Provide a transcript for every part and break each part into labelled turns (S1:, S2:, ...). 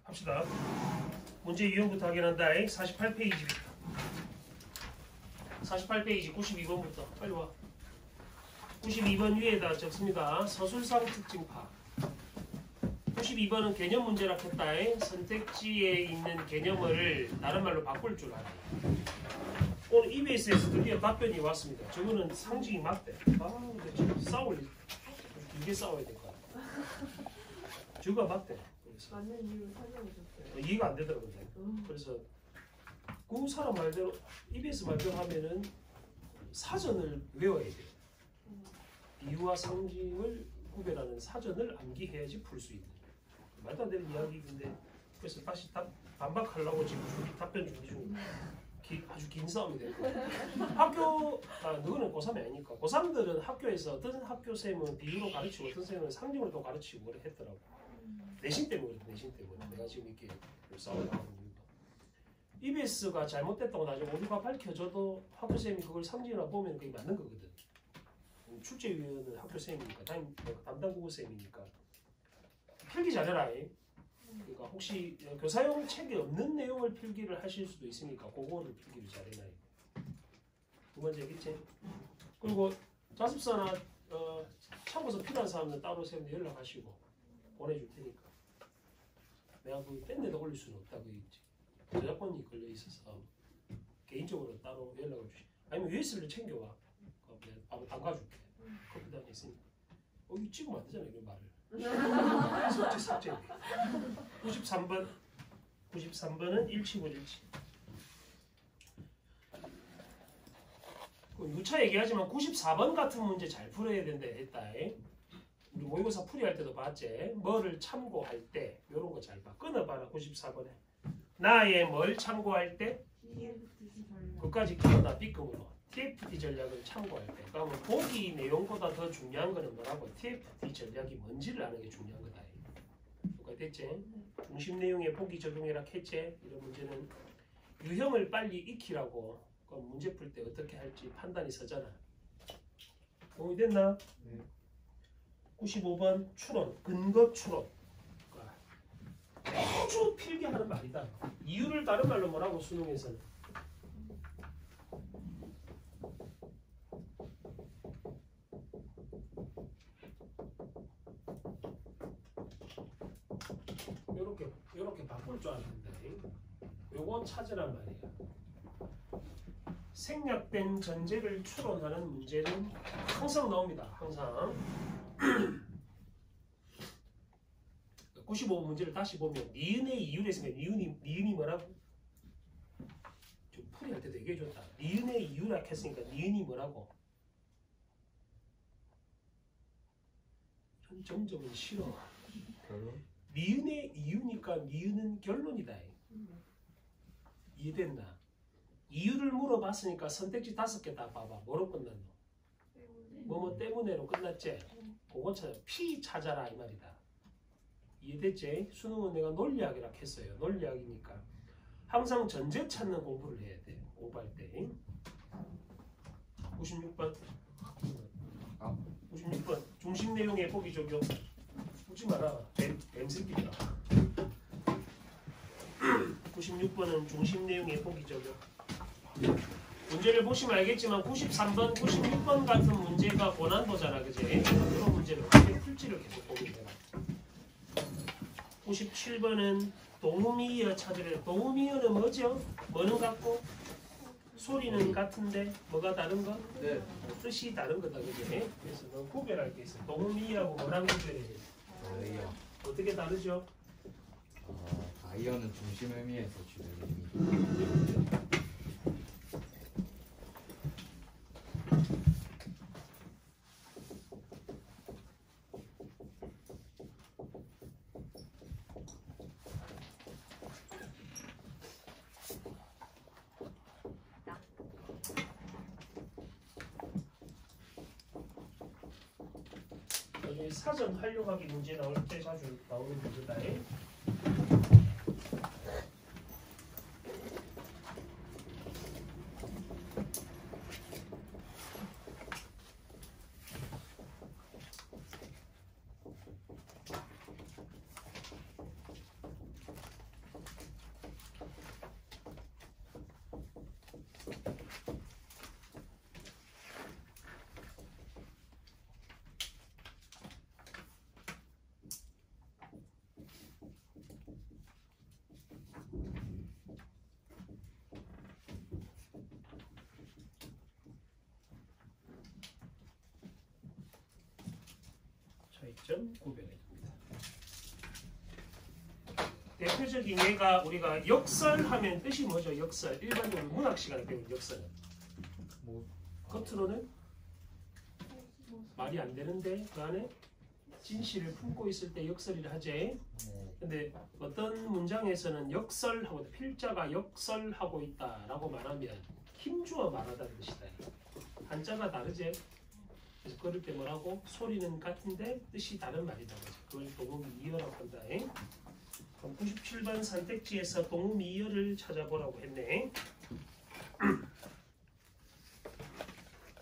S1: 합시다. 문제 유형부터 하긴 한다. 48페이지부터. 48페이지 92번부터 빨리 와. 92번 위에다 적습니다. 서술상 특징 파악. 92번은 개념 문제라 했다. 선택지에 있는 개념을 다른 말로 바꿀 줄 알아요. 오늘 EBS에서 드디어 답변이 왔습니다. 저거는 상징이 맞대. 근데 지금 길게 싸워야 될 것 같아. 저거가 맞대. 그래서.
S2: 맞는 이유를 설명해 줬어요.
S1: 이해가 안 되더라고요. 그래서 그 사람 말대로 EBS 말대로 하면은 사전을 외워야 돼요. 비유와 상징을 구별하는 사전을 암기해야지 풀 수 있는. 말도 안 되는 이야기인데 그래서 다시 반박하려고 지금 답변 준비 중입니다. 아주 긴 싸움이 될 거예요. 너는 고3이 아니니까 고3들은 학교에서 어떤 학교 쌤은 비유로 가르치고 어떤 쌤은 상징으로 또 가르치고 그래 했더라고. 내신 때문에 내가 지금 이렇게 싸움을 하는 이유가 EBS가 잘못됐다고 나중에 우리가 밝혀줘도 학교 쌤이 그걸 상징으로 보면 그게 맞는 거거든. 출제위원은 학교 쌤이니까 담당 국어 쌤이니까 필기 잘해라. 그러니까 혹시 교사용 책에 없는 내용을 필기를 하실 수도 있으니까 그거를 필기를 잘해놔요. 두 번째 알겠지? 그리고 자습서나 참고서 필요한 사람은 따로 쌤한테 연락하시고 보내줄 테니까. 내가 그 밴드에다 올릴 수는 없다. 그 저작권이 걸려 있어서 개인적으로 따로 연락을 주시. 아니면 USB를 챙겨와. 바로 담가줄게. 컴퓨터에 있으니까. 이거 찍으면 안 되잖아 이런 말을. 삭제. 93번은 일치고일치. 누차 얘기하지만 94번 같은 문제 잘 풀어야 된다 했다. 우리 모의고사 풀이할 때도 봤지. 뭐를 참고할 때 이런 거 잘 봐. 끊어봐라. 94번에 나의 뭘 참고할 때 그까지 끊어놔. B급으로 TFT 전략을 참고할 때. 그러면 보기 내용보다 더 중요한 거는 뭐라고? TFT 전략이 뭔지를 아는 게 중요한 거다. 누가 됐지? 중심 내용에 보기 적용해라 했지? 이런 문제는 유형을 빨리 익히라고. 그럼 문제 풀 때 어떻게 할지 판단이 서잖아. 동의됐나? 네. 95번 추론, 근거 추론. 아주 필기하는 말이다. 이유를 다른 말로 뭐라고 수능에서는? 요렇게 바꿀 줄 알았는데 요건 찾으란 말이야. 생략된 전제를 추론하는 문제는 항상 나옵니다. 항상. 95번 문제를 다시 보면 니은의 이유를 했으면 니은이 뭐라고? 좀 풀이할 때도 얘기해줬다. 니은의 이유라 했으니까 니은이 뭐라고? 점점은 싫어. 니은의 이유니까 니은은 결론이다. 이해됐나? 이유를 물어봤으니까 선택지 5개 다 봐봐. 뭐로 끝났노? 뭐뭐 때문에로 끝났지? 그거 찾아. P 찾아라 이 말이다. 이해됐지? 수능은 내가 논리학이라 했어요. 논리학이니까 항상 전제 찾는 공부를 해야 돼. 공부할 때. 96번 96번 중심 내용의 보기 적용. 웃지 마라. 뱀새끼다. 96번은 중심 내용의 보기 적용. 문제를 보시면 알겠지만 93번, 96번 같은 문제가 고난도잖아. 그지? 이런 문제를 어떻게 풀지를 계속 보게 되나. 97번은 동음이어 찾으래. 동음이어는 뭐죠? 뭐는 같고 소리는 같은데 뭐가 다른 거? 네. 뜻이 다른 거다. 그지? 그래서 넌 구별할 게 있어. 동음이어하고 뭐랑 구별해야 돼?
S3: 다이어.
S1: 어떻게 다르죠?
S3: 다이어는 중심 의미에서 주는 의미.
S1: 사전 활용하기 문제 나올 때 자주 나오는 문제다. 문맥점 구별해야 됩니다. 대표적인 예가 우리가 역설하면 뜻이 뭐죠? 역설. 일반적으로 문학 시간에 배운 역설은
S3: 뭐
S1: 겉으로는 말이 안 되는데 그 안에 진실을 품고 있을 때 역설이라 하지.
S3: 네.
S1: 근데 어떤 문장에서는 역설하고 필자가 역설하고 있다라고 말하면 힘주어 말하다는 뜻이다. 한자가 다르지. 그래서 그럴 때 뭐라고? 소리는 같은데 뜻이 다른 말이다. 그걸 동음이어라고 한다. 그럼 97번 선택지에서 동음이어를 찾아보라고 했네.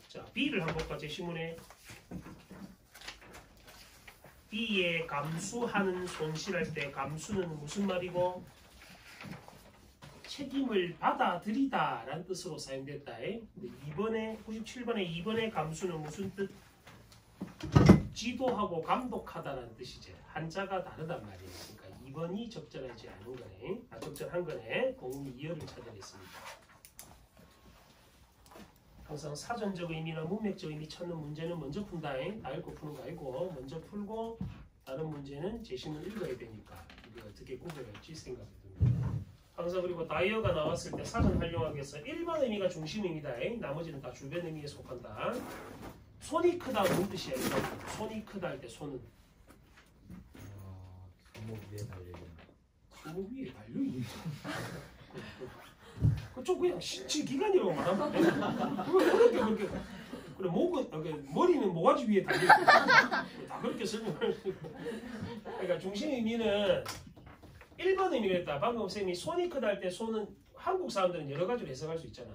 S1: 자, B를 한번 볼까? 제시문에 B에 감수하는 손실할 때 감수는 무슨 말이고 책임을 받아들이다 라는 뜻으로 사용됐다. 근데 97번에 2번의 감수는 무슨 뜻? 지도하고 감독하다라는 뜻이지. 한자가 다르단 말이에요. 그러니까 2번이 적절하지 않은 거네. 적절한 거네. 공음 이어를 찾아냈습니다. 항상 사전적 의미나 문맥적 의미 찾는 문제는 먼저 푼다. 다 읽고 푸는 거 아니고 먼저 풀고 다른 문제는 제시문 읽어야 되니까 이게 어떻게 구별할지 생각이 듭니다. 항상 그리고 다이어가 나왔을 때 사전 활용하기 위해서 1번 의미가 중심 의미다. 나머지는 다 주변 의미에 속한다. 손이 크다 무슨 뜻이야? 손이 크다 할 때 손은
S3: 손목 위에 달려있는
S1: 손목 위에 달려있는 그쪽 그냥 신체 기관이라고 말하면 돼. 그렇게 그래 목은 머리는 모가지 위에 달려있고 다 그렇게 설명을. 그러니까 중심 의미는 1번 의미가 있다. 방금 쌤이 손이 크다 할 때 손은 한국 사람들은 여러 가지로 해석할 수 있잖아.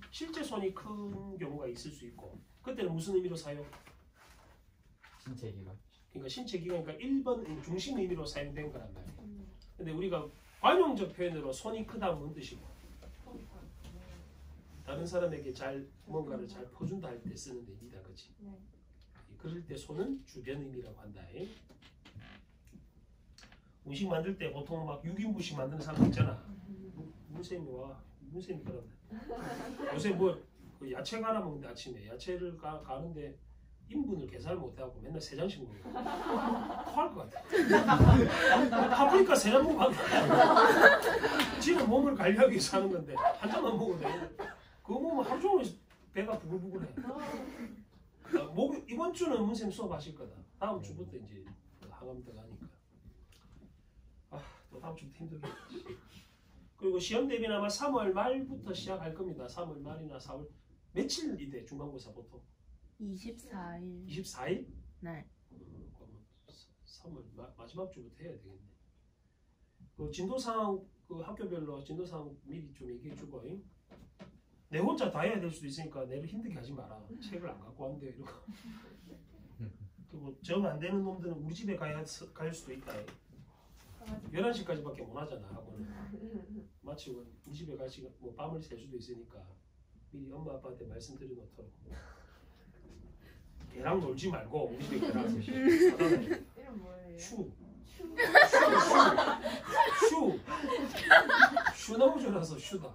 S1: 실제 손이 큰 경우가 있을 수 있고 그때는 무슨 의미로 사용?
S3: 신체 기관.
S1: 그러니까 신체 기관이니까 1번 중심 의미로 사용된 거란 말이야. 근데 우리가 관용적 표현으로 손이 크다 뭔 뜻이고 다른 사람에게 잘 뭔가를 잘 퍼준다 할 때 쓰는 의미다, 그렇지? 그럴 때 손은 주변 의미라고 한다. 음식 만들 때 보통 막 6인분씩 만드는 사람 있잖아. 문쌤이 와, 문쌤이 그런다. 요새 그 야채 갈아 먹는데 아침에 야채를 가는데 인분을 계산을 못해갖고 맨날 3장씩 먹는 거야. 토할 것 같아. 파프리카 3장 먹으면 지는 몸을 관리하기 위해서 하는 건데 한 장만 먹어도 돼. 그거 먹으면 하루 종일 배가 부글부글해. 이번 주는 문쌤 수업하실 거다. 다음 주부터 이제 항암 들어가니까. 또 다음 주부터 힘들겠지. 그리고 시험 대비는 아마 3월 말부터 시작할 겁니다. 3월 말이나 4월 며칠이 돼 중간고사 보통?
S2: 24일.
S1: 24일?
S2: 네.
S1: 그러면 3월 마지막 주부터 해야 되겠네. 그 진도상 그 학교별로 진도상 미리 좀 얘기해주고. 내 혼자 다 해야 될 수도 있으니까 내를 힘들게 하지 마라. 책을 안 갖고 왔는데 이러고. 그리고 정 안 되는 놈들은 우리 집에 갈 수도 있다. 11시까지밖에 못 하잖아 학원은. 마치고 우리 집에 갈 시간 뭐 밤을 새 수도 있으니까 미리 엄마 아빠한테 말씀드려 놓도록. 걔랑 놀지 말고 우리 집에 걔랑
S4: 이름 뭐예요?
S1: 슈 너무 좋아서 슈다.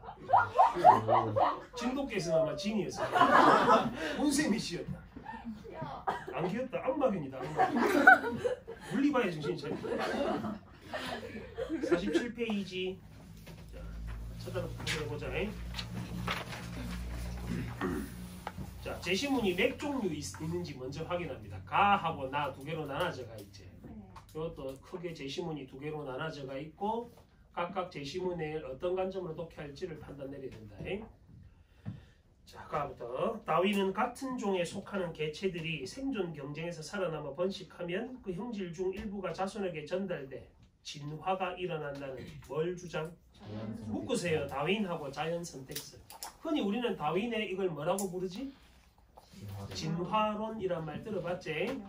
S1: 진돗개에서 아마 진이었어. 문쌤이 씨였다. 안 귀엽다. 악마견이다. 악마견. 물리바의 정신이 차린다. 47페이지. 자, 찾아보자. 자, 제시문이 몇 종류 있는지 먼저 확인합니다. 가하고 나 두 개로 나눠져가 있지. 이것도 크게 제시문이 두 개로 나눠져가 있고 각각 제시문에 어떤 관점으로 독해할지를 판단 내려야 된다. 자, 가부터 다윈은 같은 종에 속하는 개체들이 생존 경쟁에서 살아남아 번식하면 그 형질 중 일부가 자손에게 전달돼 진화가 일어난다는 뭘 주장? 묶으세요. 다윈하고 자연 선택설. 흔히 우리는 다윈의 이걸 뭐라고 부르지? 진화론이란 말 들어봤지?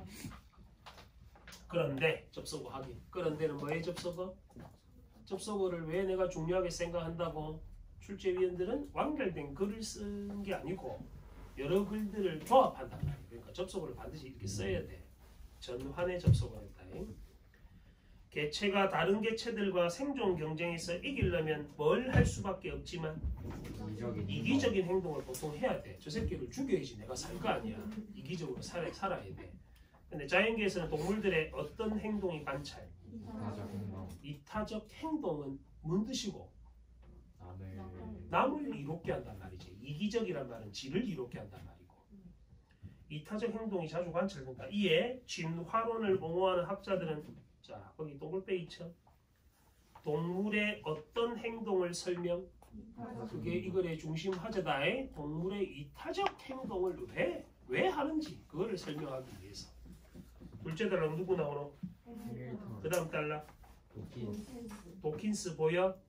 S1: 그런데 접속어 하긴. 그런데는 뭐에 접속어? 접속어를 왜 내가 중요하게 생각한다고? 출제위원들은 완결된 글을 쓴 게 아니고 여러 글들을 조합한단 말이에요. 그러니까 접속어를 반드시 이렇게 써야 돼. 전환의 접속어를 했다. 개체가 다른 개체들과 생존 경쟁에서 이기려면 뭘 할 수밖에 없지만 이기적인 행동을 보통 해야 돼. 저 새끼를 죽여야지 내가 살 거 아니야. 이기적으로 살아야 돼. 근데 자연계에서는 동물들의 어떤 행동이 관찰?
S3: 이타적 행동.
S1: 이타적 행동은 뭔 뜻이고?
S3: 남을
S1: 남을 이롭게 한단 말이지. 이기적이란 말은 지를 이롭게 한단 말이고. 이타적 행동이 자주 관찰된다. 이에 진화론을 옹호하는 학자들은 자 거기 동글빼기쳐 동물의 어떤 행동을 설명? 그게 이거의 중심 화제다. 동물의 이타적 행동을 왜 하는지 그거를 설명하기 위해서. 둘째 달랑 누구 나오노?
S3: 해밀턴,
S1: 그 다음 달라
S3: 도킨스,
S1: 도킨스 보여?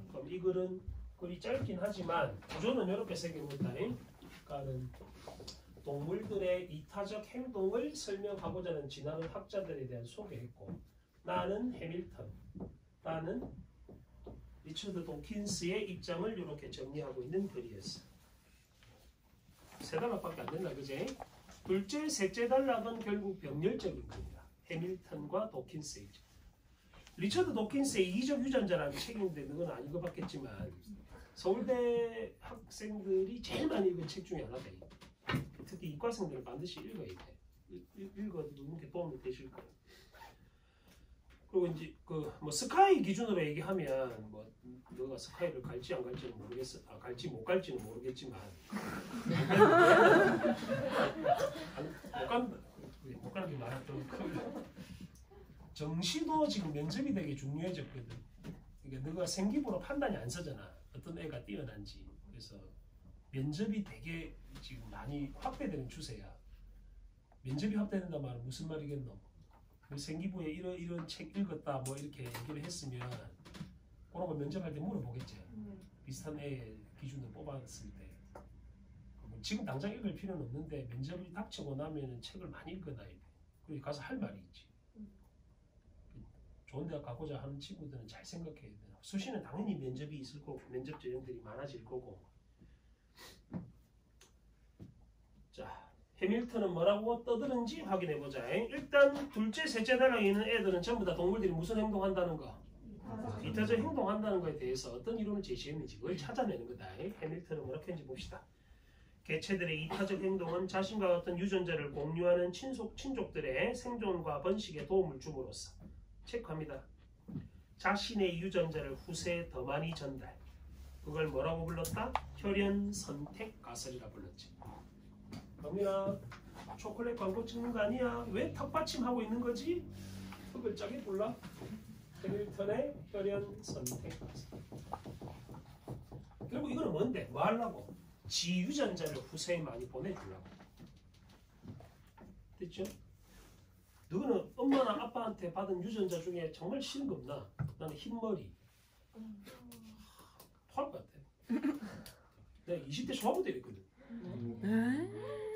S1: 그럼 이 글은 글이 짧긴 하지만 구조는 이렇게 새겨놓다. 그러니까는 동물들의 이타적 행동을 설명하고자 하는 진화론 학자들에 대한 소개했고 나는 해밀턴, 나는 리처드 도킨스의 입장을 이렇게 정리하고 있는 글이었어. 세 단락밖에 안 된다, 그지? 둘째, 셋째 단락은 결국 병렬적인 글이다. 해밀턴과 도킨스의 입장. 리처드 도킨스의 이기적 유전자라는 책인데 그건 안 읽어봤겠지만 서울대 학생들이 제일 많이 읽은 책 중에 하나다. 특히 이과생들은 반드시 읽어야 돼. 읽어두는 게 도움이 되실 거예요. 그리고 이제 그 뭐 스카이 기준으로 얘기하면 뭐 너가 스카이를 갈지 안 갈지는 모르겠어. 갈지 못 갈지는 모르겠지만 못 가는 게 많아. 좀 정시도 지금 면접이 되게 중요해졌거든. 그러니까 너가 생기부로 판단이 안 서잖아. 어떤 애가 뛰어난지. 그래서 면접이 되게 지금 많이 확대되는 추세야. 면접이 확대된다 말은 무슨 말이겠노? 생기부에 이런 책 읽었다 뭐 이렇게 얘기를 했으면 그런 거 면접할 때 물어보겠지. 비슷한 애 기준으로 뽑았을 때. 지금 당장 읽을 필요는 없는데 면접이 닥치고 나면은 책을 많이 읽어놔야 돼. 그리고 가서 할 말이 있지. 좋은 대학 가고자 하는 친구들은 잘 생각해야 돼. 수시는 당연히 면접이 있을 거고 면접 전형들이 많아질 거고. 자, 해밀턴은 뭐라고 떠드는지 확인해보자. 일단 둘째, 셋째 단락에 있는 애들은 전부 다 동물들이 무슨 행동한다는 거? 이타적 행동한다는 거에 대해서 어떤 이론을 제시했는지 그걸 찾아내는 거다. 해밀턴은 뭐라고 했는지 봅시다. 개체들의 이타적 행동은 자신과 같은 유전자를 공유하는 친족들의 생존과 번식에 도움을 줌으로써 체크합니다. 자신의 유전자를 후세에 더 많이 전달. 그걸 뭐라고 불렀다? 혈연 선택 가설이라 불렀지. 경민아, 초콜릿 광고 찍는 거 아니야? 왜 턱받침하고 있는 거지? 턱을 짜게 불러? 해밀턴의 혈연 선택 가설. 결국 이거는 뭔데? 뭐 하려고? 지 유전자를 후세에 많이 보내주려고. 됐죠? 너는 엄마나 아빠한테 받은 유전자 중에 정말 싫은 거 없나? 나는 흰머리. 토할 것 같아. 내가 20대 초반부터 이랬거든.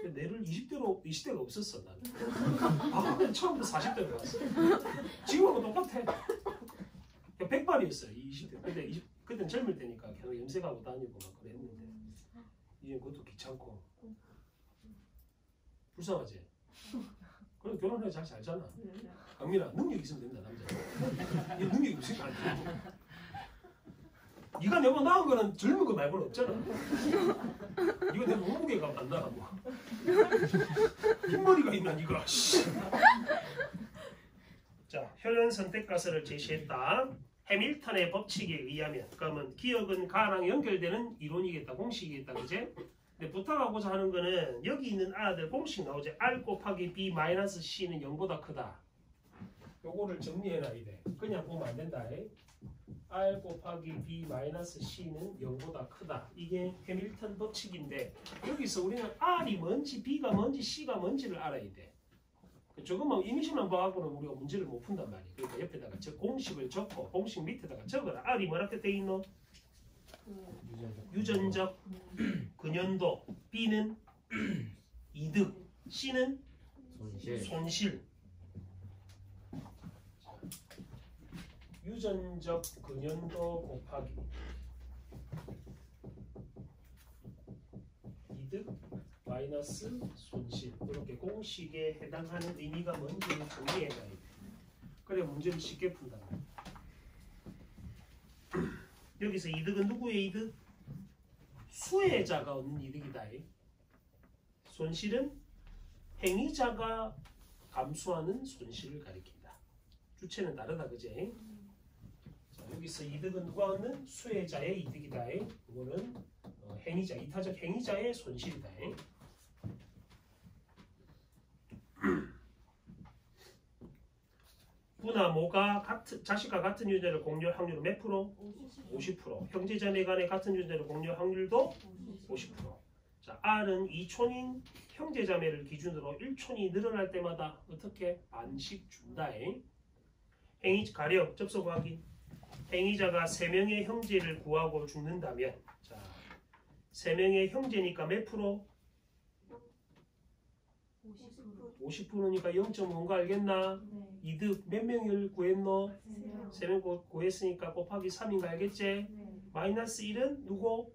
S1: 근데 내를 20대가 없었어 나는. 처음부터 40대로 왔어. 지금하고 똑같아. 백발이었어 20대. 근데 그때는 젊을 때니까 계속 염색하고 다니고 막 그랬는데 이제 그것도 귀찮고 불쌍하지. 그래도 결혼해 잘 살잖아. 강민아, 능력 있으면 된다 남자. 이 능력이 없으니까 안 돼. 네가 내가 낳은 거는 젊은 거 말고는 없잖아. 이거 내 몸무게가 안 나가고 흰머리가 있나 니가. 자, 혈연 선택 가설을 제시했다. 해밀턴의 법칙에 의하면 그러면 기억은 가랑 연결되는 이론이겠다, 공식이겠다, 그제? 근데 부탁하고자 하는 거는 여기 있는 아들 공식 나오지. R 곱하기 B 마이너스 C는 0보다 크다. 요거를 정리해놔야 돼. 그냥 보면 안 된다. R 곱하기 B 마이너스 C는 0보다 크다. 이게 해밀턴 법칙인데 여기서 우리는 R이 뭔지 B가 뭔지 C가 뭔지를 알아야 돼. 조금만 이미지만 봐갖고는 우리가 문제를 못 푼단 말이야. 그러니까 옆에다가 공식을 적고 공식 밑에다가 적어라. R이 뭐라고 돼 있노? 유전적 근연도, B는 이득, C는 손실. 유전적 근연도 곱하기 이득 마이너스 손실. 이렇게 공식에 해당하는 의미가 뭔지를 정리해놔야 돼. 그래 문제를 쉽게 푼다. 여기서 이득은 누구의 이득? 수혜자가 얻는 이득이다. 손실은 행위자가 감수하는 손실을 가리킨다. 주체는 다르다, 그지? 자, 여기서 이득은 누가 얻는? 수혜자의 이득이다. 이거는 행위자, 이타적 행위자의 손실이다. 부나 모가 자식과 같은 유전자를 공유할 확률은 몇 프로? 50%. 형제자매 간의 같은 유전자를 공유할 확률도 50%. 자, R은 2촌인 형제자매를 기준으로 1촌이 늘어날 때마다 어떻게? 반씩 준다. 행위 가령 접속 확인. 행위자가 3명의 형제를 구하고 죽는다면, 자, 3명의 형제니까 몇 프로? 50%니까 0.5인 거 알겠나?
S4: 네.
S1: 이득 몇 명을 구했노?
S4: 3명.
S1: 3명 구했으니까 곱하기 3인 거 알겠지?
S4: 네.
S1: 마이너스 1은 누구?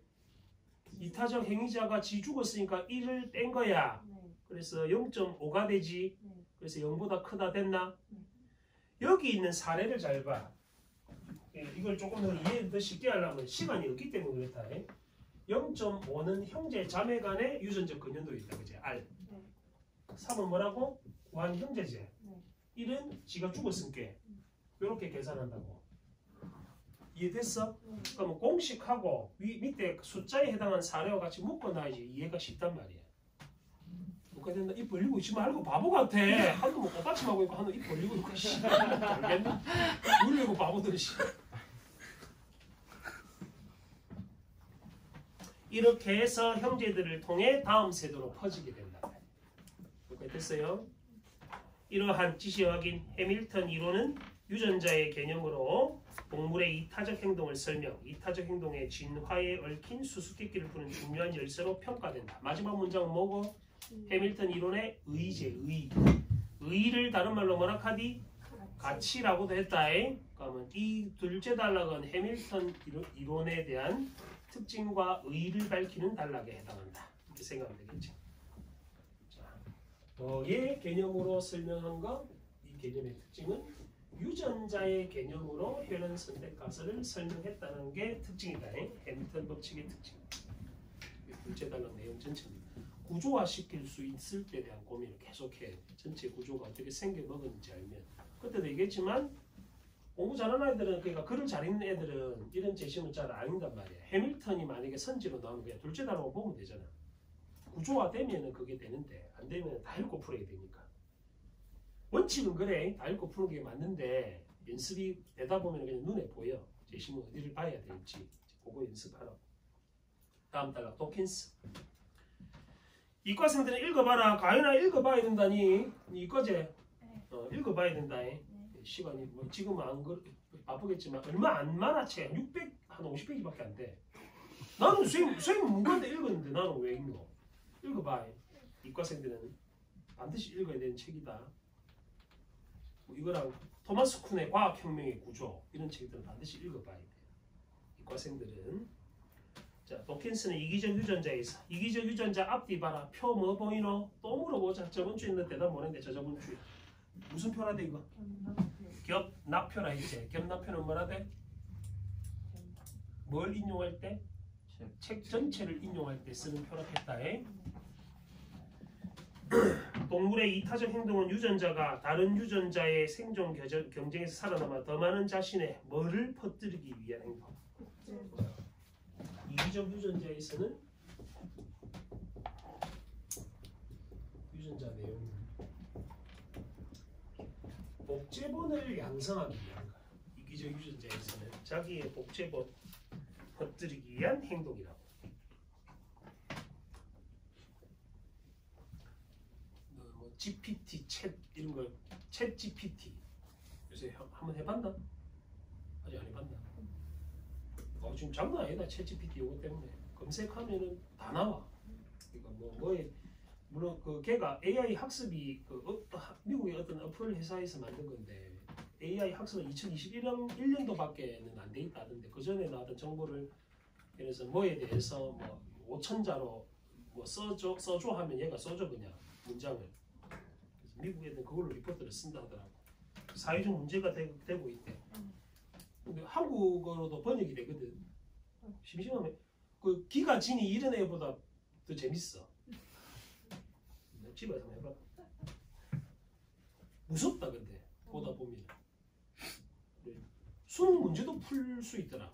S1: 이타적 행위자가 지 죽었으니까 1을 뺀 거야.
S4: 네.
S1: 그래서 0.5가 되지.
S4: 네.
S1: 그래서 0보다 크다 됐나?
S4: 네.
S1: 여기 있는 사례를 잘 봐. 이걸 조금 더 이해 더 쉽게 하려면 시간이 없기 때문에 그렇다. 0.5는 형제 자매 간의 유전적 근연도 있다. 그지? R.
S4: 네.
S1: 3은 뭐라고? 구한 형제제.
S4: 네.
S1: 1은 지가 죽었으니까 이렇게 계산한다고. 이해됐어?
S4: 네.
S1: 그럼 공식하고 밑에 숫자에 해당한 사례와 같이 묶어놔야지 이해가 쉽단 말이야. 누가 된다. 입 벌리고 있지 말고 바보 같아. 한도 뭐 꽃받침하고 있고 한도 입 벌리고 있고 씨. 알겠나? 울리고 바보들이 씨. 이렇게 해서 형제들을 통해 다음 세대로 퍼지게 된다. 이렇게 됐어요? 이러한 지시 확인 해밀턴 이론은 유전자의 개념으로 동물의 이타적 행동을 설명, 이타적 행동의 진화에 얽힌 수수께끼를 푸는 중요한 열쇠로 평가된다. 마지막 문장은 뭐고? 해밀턴 이론의 의제, 의. 의를 다른 말로 뭐라 하디? 가치라고도 했다. 그러면 이 둘째 단락은 해밀턴 이론에 대한 특징과 의의를 밝히는 단락에 해당한다. 이렇게 생각하면 되겠지. 자, 너의 개념으로 설명한 거, 이 개념의 특징은 유전자의 개념으로 혈연 선택 가설을 설명했다는 게 특징이다. 해밀턴 법칙의 특징. 둘째 단락 내용 전체입니다. 구조화시킬 수 있을 때에 대한 고민을 계속해. 전체 구조가 어떻게 생겨먹었는지 알면. 그때도 얘기했지만 공부 잘하는 애들은, 그러니까 글을 잘 읽는 애들은 이런 재심을 잘 안 읽는단 말이야. 해밀턴이 만약에 선지로 나오면 그냥 둘째 단어만 보면 되잖아. 구조화 되면은 그게 되는데 안 되면 다 읽고 풀어야 되니까. 원칙은 그래. 다 읽고 푸는 게 맞는데 연습이 되다 보면 그냥 눈에 보여. 재심은 어디를 봐야 될지. 그거 연습하라고. 다음 단락 도킨스. 이과생들은 읽어봐라. 가연아 읽어봐야 된다니. 이과제. 읽어봐야 된다. 시간이 뭐 지금은 안 바쁘겠지만 얼마 안 많아. 책 600, 한 50페이지밖에 안 돼. 나는 선생님 문과인데 읽었는데 나는 왜 읽노? 읽어봐. 이과생들은 반드시 읽어야 되는 책이다. 뭐 이거랑 토마스 쿤의 과학혁명의 구조 이런 책들은 반드시 읽어봐야 돼. 이과생들은. 자, 도킨스는 이기적 유전자에서 이기적 유전자 앞뒤 봐라. 표 뭐 보이노? 또 물어보자. 저번 주에 있는 대답 뭐랬는데 저번 주에 무슨 표라 돼 이거? 겹납표라 했지. 겹납표는 뭐라 돼? 뭘 인용할 때? 책 전체를 인용할 때 쓰는 표라 했다. 동물의 이타적 행동은 유전자가 다른 유전자의 생존 경쟁에서 살아남아 더 많은 자신의 뭐를 퍼뜨리기 위한 행동. 이기적 유전자에서는 유전자 내용 복제본을 양성하기 위한 거야. 이기적 유전자에서는 자기의 복제본 퍼뜨리기 위한 행동이라고. 뭐 GPT, 챗 이런 거, 챗 GPT 요새 한번 해봤나? 아직 안 해봤나? 지금 장난 아니다. 챗 GPT 이거 때문에 검색하면은 다 나와. 그러니까 뭐에 물론 그 걔가 AI 학습이 미국의 어떤 어플 회사에서 만든 건데 AI 학습은 2021년도밖에는 안 돼 있다던데 그 전에 나왔던 정보를 그래서 뭐에 대해서 뭐 5,000자로 뭐 써줘 하면 얘가 써줘 그냥 문장을. 그래서 미국 애들 그걸로 리포트를 쓴다 하더라고. 사회적 문제가 되고 있대. 근데 한국어로도 번역이 되거든. 심심하면 그 기가 지니 이런 애보다 더 재밌어. 집에서 해봐. 무섭다 근데 보다 보면 수능 문제도 풀 수 있더라.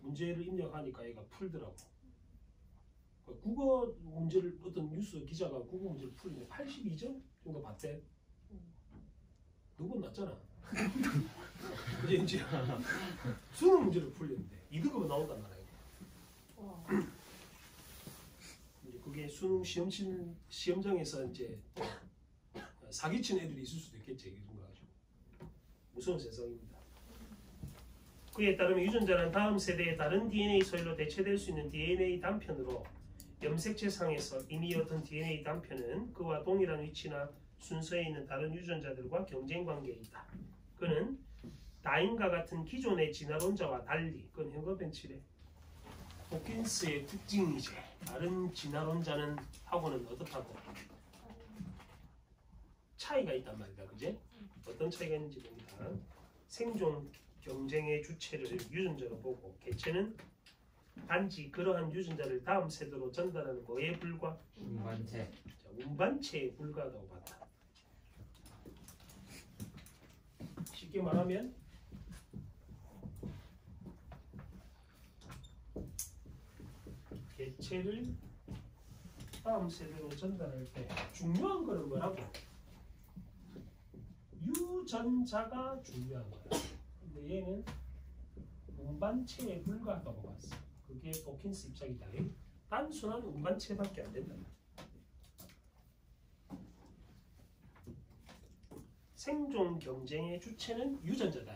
S1: 문제를 입력하니까 얘가 풀더라고. 국어 문제를 어떤 뉴스 기자가 국어 문제를 풀는데 82점 정도 봤대. 누군 났잖아. 이제 수능 문제를 풀렸는데 2등급은 나온단 말이야.
S4: 와.
S1: 이제 그게 수능 시험장에서 이제 사기친 애들이 있을 수도 있겠지. 이런 거 가지고 무서운 세상입니다. 그에 따르면 유전자는 다음 세대의 다른 DNA 소일로 대체될 수 있는 DNA 단편으로 염색체상에서 이미 어떤 DNA 단편은 그와 동일한 위치나 순서에 있는 다른 유전자들과 경쟁 관계에 있다. 그는 다인과 같은 기존의 진화론자와 달리 그건 현거벤치래. 호킨스의 특징이지. 다른 진화론자는 하고는 어떻다고 차이가 있단 말이다. 그제? 어떤 차이가 있는지 봅니다. 생존 경쟁의 주체를 유전자로 보고 개체는 단지 그러한 유전자를 다음 세대로 전달하는 뭐에 불과?
S3: 운반체.
S1: 운반체에 불과하다고 봤다. 쉽게 말하면 개체를 다음 세대로 전달할 때 중요한 거는 뭐라고? 유전자가 중요한 거야. 근데 얘는 운반체에 불과하다고 봤어. 그게 도킨스 입장이다. 단순한 운반체밖에 안 된다. 생존 경쟁의 주체는 유전자다.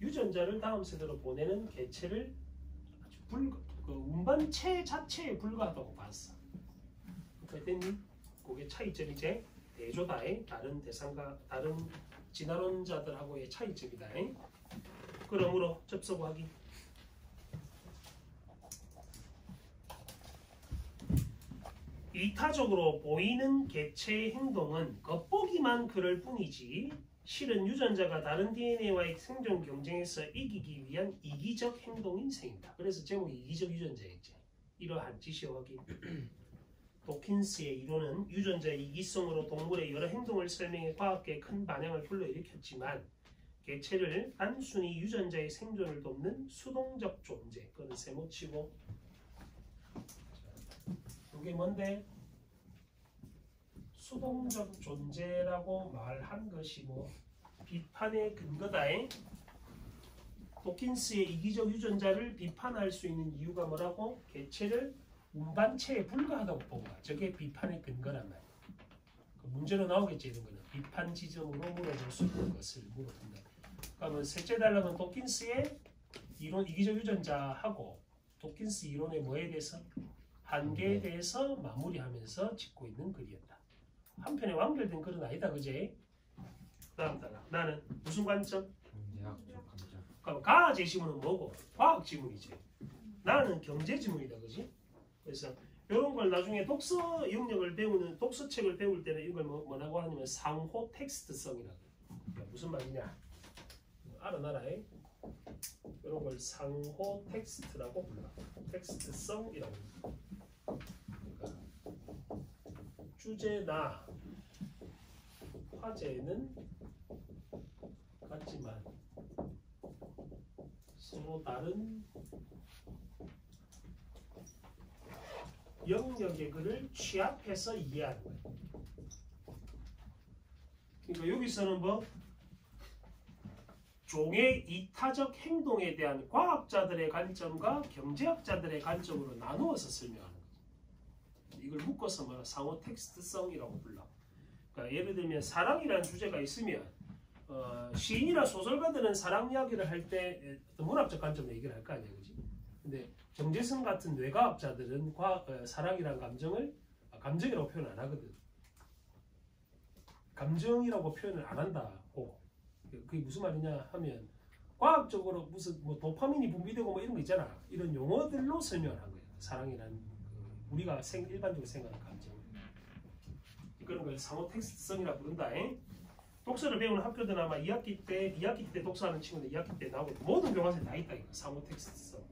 S1: 유전자를 다음 세대로 보내는 개체를 그 운반체 자체에 불과하다고 봤어. 그랬더니 그게 차이점이제 대조다. 다른 대상과 다른 진화론자들하고의 차이점이다. 그러므로 접속하기. 이타적으로 보이는 개체의 행동은 겉보기만 그럴 뿐이지 실은 유전자가 다른 DNA와의 생존 경쟁에서 이기기 위한 이기적 행동인 셈이다. 그래서 제목이 이기적 유전자였지. 이러한 지시 확인. 도킨스의 이론은 유전자의 이기성으로 동물의 여러 행동을 설명해 과학계에 큰 반향을 불러일으켰지만 개체를 단순히 유전자의 생존을 돕는 수동적 존재, 그건 세모치고. 이게 뭔데? 수동적 존재라고 말한 것이 뭐 비판의 근거다. 도킨스의 이기적 유전자를 비판할 수 있는 이유가 뭐라고? 개체를 운반체에 불과하다고 본 거야. 저게 비판의 근거란 말이야. 그 문제로 나오겠지. 이런 거는 비판 지점으로 물어볼 수 있는 것을 물어본다. 그러면 셋째 단락은 도킨스의 이론 이기적 유전자하고 도킨스 이론의 뭐에 대해서? 한계에 대해서 마무리하면서 짓고 있는 글이었다. 한편에 완결된 글은 아니다. 그제? 그 다음 단락. 나는 무슨 관점?
S3: 경제학적 감정.
S1: 그럼 가제 지문은 뭐고? 과학 지문이지. 나는 경제 지문이다. 그지? 그래서 이런 걸 나중에 독서 영역을 배우는 독서책을 배울 때는 이걸 뭐라고 하냐면 상호 텍스트성이라고. 그러니까 무슨 말이냐? 알아놔라. 이런 걸 상호 텍스트라고 불러. 텍스트성이라고 불러. 그러니까 주제나 화제는 같지만 서로 다른 영역의 글을 취합해서 이해하는 거예요. 그러니까 여기서는 뭐 종의 이타적 행동에 대한 과학자들의 관점과 경제학자들의 관점으로 나누어서 설명하는 거죠. 이걸 묶어서 뭐라 상호 텍스트성이라고 불러. 그러니까 예를 들면 사랑이라는 주제가 있으면 시인이나 소설가들은 사랑 이야기를 할 때 문학적 관점으로 얘기를 할 거 아니에요, 그렇지? 근데 정재승 같은 뇌과학자들은 사랑이라는 감정이라고 표현 안 하거든. 감정이라고 표현을 안 한다고. 그게 무슨 말이냐 하면 과학적으로 무슨 뭐 도파민이 분비되고 뭐 이런 거 있잖아. 이런 용어들로 설명을 한 거예요. 사랑이라는 우리가 일반적으로 생각하는 감정. 그런 걸 상호 텍스트성이라 부른다. 독서를 배우는 학교들 아마 2학기 때 독서하는 친구들 2학기 때 나오고 모든 교과서에 다 있다. 상호 텍스트성.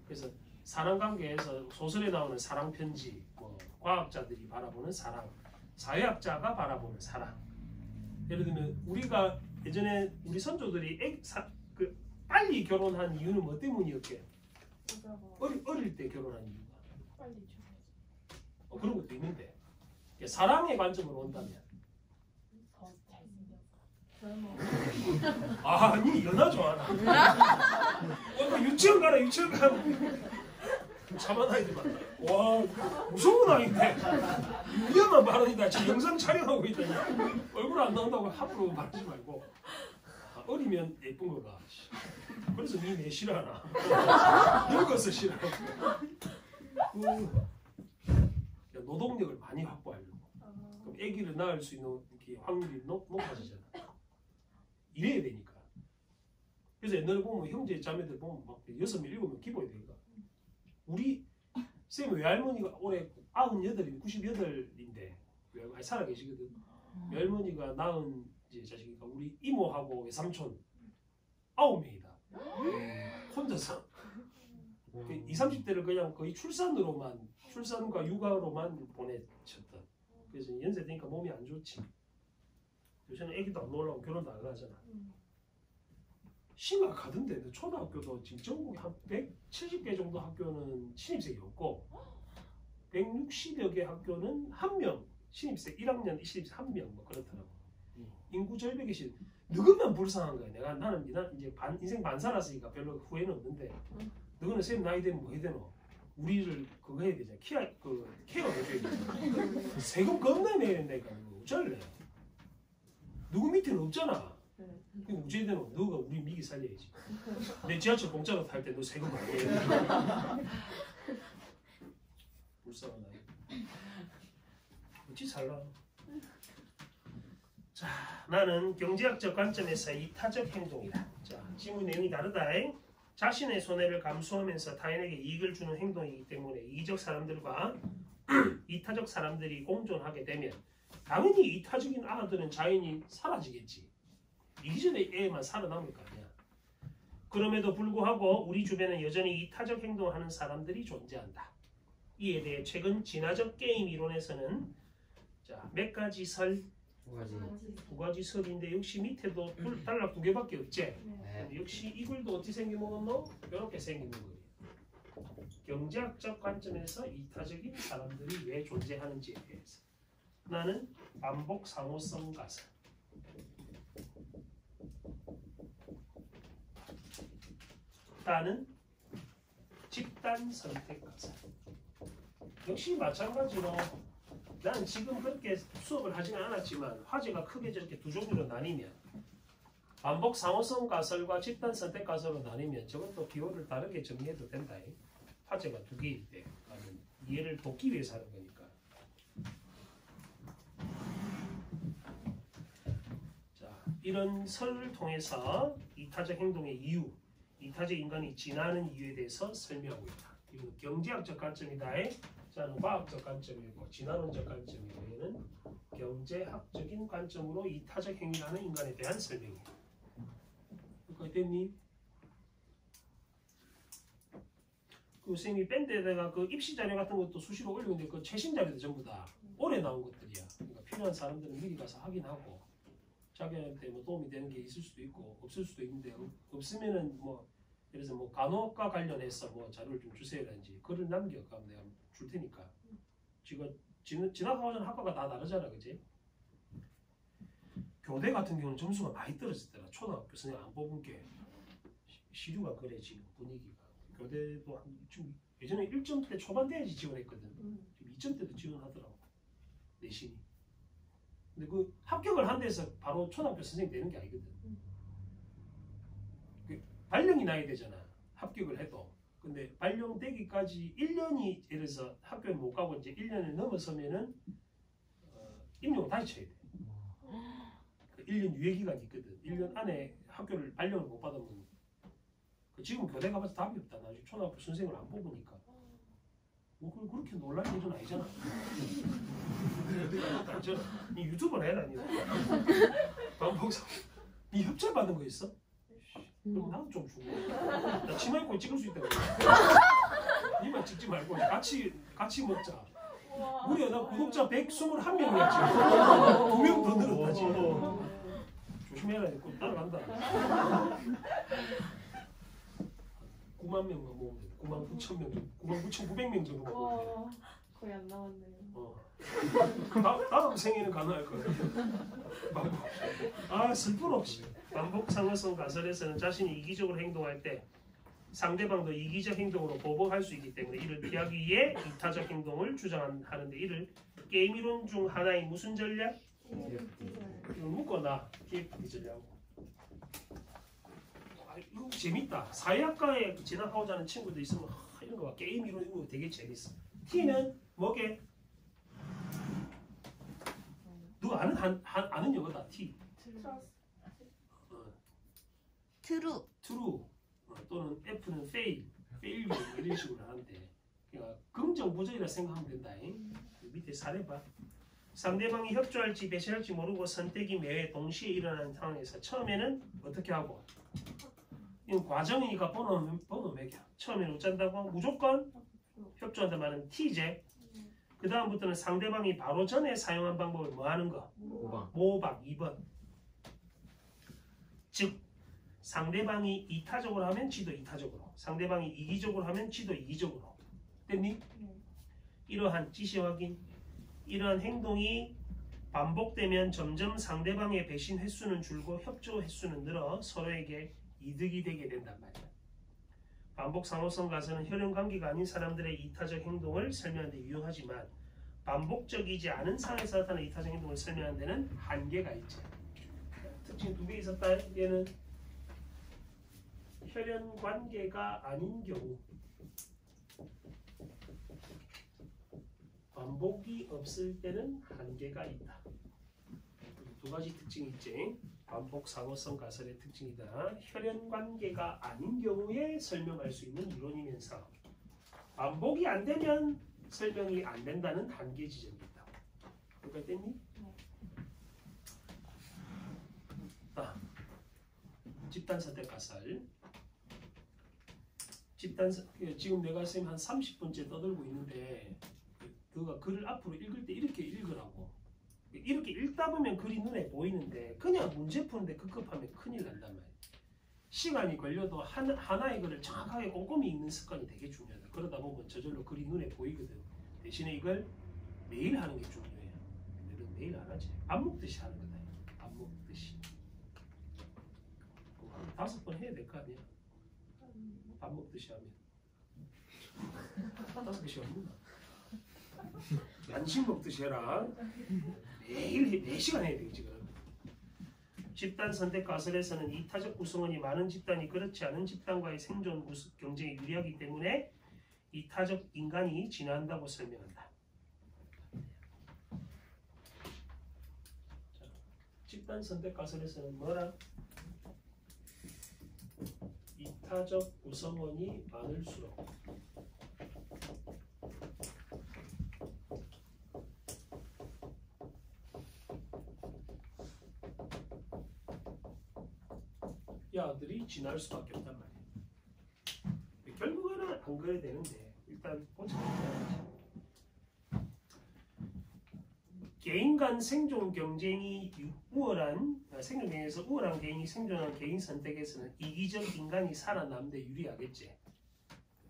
S1: 그래서 사랑 관계에서 소설에 나오는 사랑 편지, 뭐 과학자들이 바라보는 사랑, 사회학자가 바라보는 사랑, 예를 들면 우리가 예전에 우리 선조들이 빨리 결혼한 이유는 뭐 때문이었게? 어릴 때 결혼한 이유가
S4: 빨리 죽어.
S1: 그런 것도 있는데 사랑의 관점으로 온다면
S4: 더 잘생겼어. 젊어.
S1: 아니 연하 좋아하나? 유치원 가라 유치원 가라. 참한 아이들만 와 무서운 아이인데 위험한 발언이다. 지금 영상 촬영하고 있다니 얼굴 안 나온다고 함부로 말하지 말고 어리면 예쁜 거가 그래서 니 싫어하나 늙어서 싫어하고 노동력을 많이 확보하려고 그럼 아기를 낳을 수 있는 이렇게 확률이 높아지잖아. 이래야 되니까. 그래서 옛날에 보면 형제 자매들 보면 막 6명 7명 기본이 되니까 우리 쌤 외할머니가 올해 98이 98인데 살아 계시거든. 외할머니가 낳은 이제 자식이니까 우리 이모하고 외삼촌 9명이다. 혼자서 20, 30대를 그냥 거의 출산과 육아로만 보내셨다. 그래서 연세 되니까 몸이 안 좋지. 요새는 애기도 안 놀라고 결혼도 안 하잖아. 심각하던데 초등학교도 지금 전국에 한 170개 정도 학교는 신입생이 없고 160여 개 학교는 한 명 신입생 1학년 신입생 한 명 뭐 그렇더라고. 인구 절벽이 신 너것만 불쌍한 거야. 나는 이제 인생 반 살았으니까 별로 후회는 없는데 너는 쌤 나이 되면 뭐 해야 되노? 우리를 그거 해야 되잖아. 케어 해줘야 되잖아. 세금 겁나 내야 된다니까. 어쩔래? 누구 밑에는 없잖아. 그럼 어찌해야 되노? 너가 우리 미기 살려야지. 내 지하철 공짜로 탈 때 너 세금 많이 해야 돼. 불쌍한 아이. 어찌 살라? 자, 나는 경제학적 관점에서 이타적 행동이다. 자, 지문 내용이 다르다. 자신의 손해를 감수하면서 타인에게 이익을 주는 행동이기 때문에 이기적 사람들과 이타적 사람들이 공존하게 되면 당연히 이타적인 아들은 자연히 사라지겠지. 이기적인 애만 살아남을 거 아니야. 그럼에도 불구하고 우리 주변에 여전히 이타적 행동을 하는 사람들이 존재한다. 이에 대해 최근 진화적 게임 이론에서는 자, 몇 가지 두 가지 설인데 역시 밑에도 단락 2개밖에 없지.
S3: 네.
S1: 역시 이 글도 어떻게 생겨먹었노? 이렇게 생기는 거예요. 경제학적 관점에서 이타적인 사람들이 왜 존재하는지에 대해서 나는 반복 상호성 가설 나는 집단 선택 가설 역시 마찬가지로 나는 지금 그렇게 수업을 하지는 않았지만 화제가 크게 저렇게 두 종류로 나뉘면 반복 상호성 가설과 집단 선택 가설로 나뉘면 저것도 기호를 다르게 정리해도 된다. 화제가 두 개일 때 이해를 돕기 위해서 하는 거니까. 자, 이런 설을 통해서 이타적 행동의 이유, 이타적 인간이 진화하는 이유에 대해서 설명하고 있다. 이건 경제학적 관점이다. 자는 과학적 관점이고 진화론적 관점이고 경제학적인 관점으로 이타적 행위를 하는 인간에 대한 설명이다. 그거 됐니? 그 쌤이 밴드에다가 그 입시 자료 같은 것도 수시로 올리는데 그 최신 자료도 전부 다 올해 나온 것들이야. 그러니까 필요한 사람들은 미리 가서 확인하고 자기한테 뭐 도움이 되는 게 있을 수도 있고 없을 수도 있는데 없으면은 뭐 예를 들어서 뭐 간호과 관련해서 뭐 자료를 좀 주세요라든지 글을 남겨 그럼 내가 줄 테니까. 지금 지나가고 전 학과가 다 다르잖아, 그지? 교대 같은 경우는 점수가 많이 떨어졌더라. 초등학교 선생님 안 뽑은 게 시류가 그래 지금 분위기가. 교대도 지금 예전에 1점대 초반대야지 지원했거든. 지금 2점대도 지원하더라고. 내신이. 근데 그 합격을 한 데서 바로 초등학교 선생님 되는 게 아니거든. 발령이 나야 되잖아. 합격을 해도. 근데 발령되기까지 1년이 예를 들어서 학교에 못 가고 이제 1년을 넘어서면은 임용을 다시 쳐야 돼. 1년 유예 기간이 있거든. 1년 안에 학교를 발령을 못 받으면 지금 교대 가봐서 답이 없다. 나중에 초등학교 선생을 안 뽑으니까. 뭐 그렇게 놀랄 일은 아니잖아. 니 유튜브나 해라. 니 반복상. 니 협찬 받는 거 있어? 그럼 나도 좀 주고. 나 치마 입고 찍을 수 있다고. 니만 찍지 말고 같이 먹자. 우리 나 구독자 121명이었지. 2명 더 늘었다 지금. 열심히 해라. 꼭 따라간다. 9만 명만 모으면 돼. 9만 9천 명 정도. 9만 9,900명 정도만 모으면 돼.
S4: 와, 거의 안 나왔네요.
S1: 다음 생에는 가능할 거예요. 슬픈 없이 반복 상호성 가설에서는 자신이 이기적으로 행동할 때 상대방도 이기적 행동으로 보복할 수 있기 때문에 이를 피하기 위해 이타적 행동을 주장하는데 이를 게임 이론 중 하나의 무슨 전략? 이거 묶어놔. 기획 전략. 이거 재밌다. 사회학과에 진학하고자 하는 친구들 있으면 이런 거 봐. 게임 이론 이거 되게 재밌어. T는 뭐게? 누가 아는 영어다. T.
S2: 트루.
S1: true 또는 F는 fail, failure 이런 식으로 하는데 그러니까 긍정 부정이라 생각하면 된다. 밑에 사례 봐. 상대방이 협조할지 배신할지 모르고 선택이 매회 동시에 일어나는 상황에서 처음에는 어떻게 하고 이건 과정이니까 번호 매겨. 처음에는 어쩐다고? 무조건 협조한다 말은 T제. 그 다음부터는 상대방이 바로 전에 사용한 방법을 뭐 하는 거? 모방 2번. 즉 상대방이 이타적으로 하면 지도 이타적으로, 상대방이 이기적으로 하면 지도 이기적으로. 됐니? 이러한 지시 확인, 이러한 행동이 반복되면 점점 상대방의 배신 횟수는 줄고 협조 횟수는 늘어 서로에게 이득이 되게 된단 말이야. 반복 상호성 가설은 혈연 관계가 아닌 사람들의 이타적 행동을 설명하는 데 유용하지만 반복적이지 않은 상황에서 나타나는 이타적 행동을 설명하는 데는 한계가 있지. 특징 2개 있었다. 얘는 혈연 관계가 아닌 경우, 반복이 없을 때는 한계가 있다. 두 가지 특징이 있지. 반복 상호성 가설의 특징이다. 혈연 관계가 아닌 경우에 설명할 수 있는 이론이면서 반복이 안 되면 설명이 안 된다는 한계 지점이 있다. 여기까지 됐니? 집단 선택 가설. 지금 내가 쌤 한 30분째 떠들고 있는데 너가 글을 앞으로 읽을 때 이렇게 읽으라고. 이렇게 읽다 보면 글이 눈에 보이는데 그냥 문제 푸는데 급급하면 큰일 난단 말이야. 시간이 걸려도 하나의 글을 정확하게 꼼꼼히 읽는 습관이 되게 중요하다. 그러다 보면 저절로 글이 눈에 보이거든. 대신에 이걸 매일 하는 게 중요해. 근데 너 매일 안 하지. 밥 먹듯이 하는 거다. 밥 먹듯이. 5번 해야 될 거 아니야. 밥 먹듯이 하면 5개씩 없나? 간식 먹듯이 해라. 매일 4시간 해야 돼 지금. 집단 선택 가설에서는 이타적 구성원이 많은 집단이 그렇지 않은 집단과의 생존 경쟁에 유리하기 때문에 이타적 인간이 진화한다고 설명한다. 자, 집단 선택 가설에서는 뭐라? 이타적 구성원이 많을수록 야들이 진화할 수밖에 없단 말이에요. 결국에는 안 그래야 되는데 일단 보자. 개인 간 생존 경쟁이 우월한 생존경에서 우월한 개인이 생존한 개인 선택에서는 이기적 인간이 살아남는데 유리하겠지.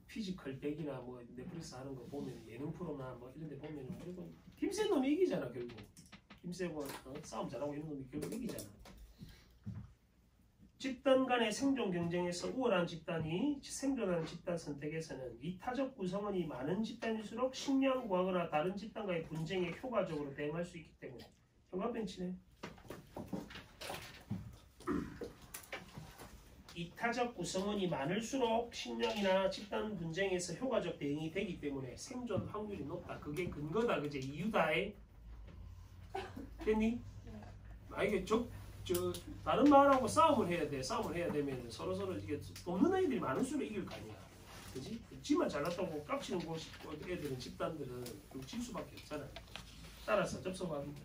S1: 피지컬 100이나 뭐 넷플릭스 하는 거 보면 예능 프로나 뭐 이런 데 보면 그리고 힘센 놈이 이기잖아. 결국 힘세고 싸움 잘하고 이런 놈이 결국 이기잖아. 집단 간의 생존 경쟁에서 우월한 집단이 생존하는 집단 선택에서는 이타적 구성원이 많은 집단일수록 식량구하거나 다른 집단과의 분쟁에 효과적으로 대응할 수 있기 때문에 현관벤치네. 이타적 구성원이 많을수록 식량이나 집단 분쟁에서 효과적 대응이 되기 때문에 생존 확률이 높다. 그게 근거다. 그제 이유다에 됐니? 이게 다른 말하고 싸움을 해야 돼. 싸움을 해야 되면 서로 이게 돕는 애들이 많을수록 이길 거 아니야. 그지? 지만 잘났다고 깝치는 곳 애들은 집단들은 질 수밖에 없잖아. 따라서 접속합니다.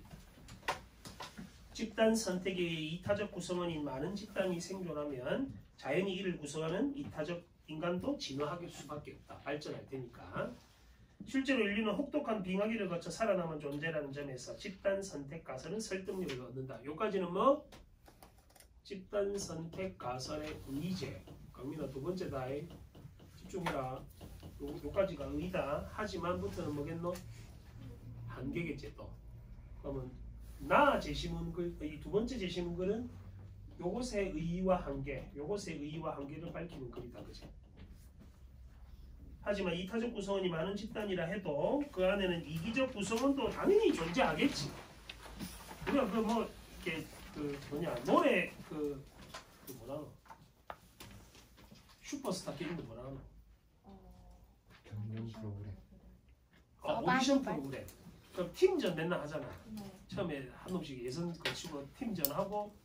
S1: 집단 선택의 이타적 구성원인 많은 집단이 생존하면 자연히 이를 구성하는 이타적 인간도 진화할 수밖에 없다. 발전할 테니까. 실제로 인류는 혹독한 빙하기를 거쳐 살아남은 존재라는 점에서 집단 선택 가설은 설득력을 얻는다. 여기까지는 뭐? 집단 선택 가설의 의제. 강민아 두 번째다. 집중해라. 요까지가 의다. 하지만부터는 뭐겠노? 한계겠지 또. 그러면 나 제시문글 이 두 번째 제시문글은 요것의 의의와 한계, 요것의 의의와 한계를 밝히는 글이다, 그지? 하지만 이타적 구성원이 많은 집단이라 해도 그 안에는 이기적 구성원도 당연히 존재하겠지. 우리가 그 뭐 이렇게 그 뭐냐 노래 그 뭐라 슈퍼스타 게임도 뭐라 하노?
S3: 경연 프로그램.
S1: 오디션 프로그램. 그럼 팀전 맨날 하잖아.
S4: 네.
S1: 처음에 한 놈씩 예선 거치고 팀전 하고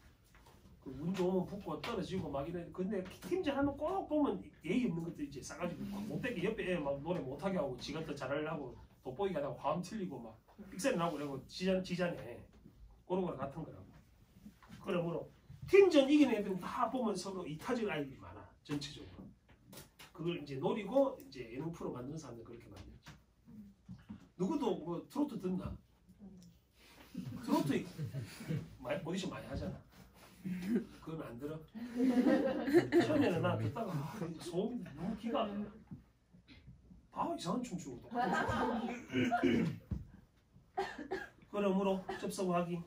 S1: 그 운 좋으면 붙고 떨어지고 막 이래. 근데 팀전 하면 꼭 보면 예의 없는 것도 이제 싸가지고 못되게 옆에 애 막 노래 못하게 하고 지가 더 잘하려고 돋보이게 하다가 화음 틀리고 막 삑사리 나고 그러고 지자네. 그런 거랑 같은 거라고. 그러므로 팀전 이기는 애들은 다 보면 서로 이타적 아이들이 많아. 전체적으로. 그걸 이제 노리고 이제 예능 프로 만드는 사람들 그렇게 만들지. 누구도 뭐 트로트 듣나? 트로트 오디션 많이 하잖아. 그건 안 들어? 처음에는 나 듣다가 소음이 너무 기가 이상한 춤 추고 그러므로 접속 확인.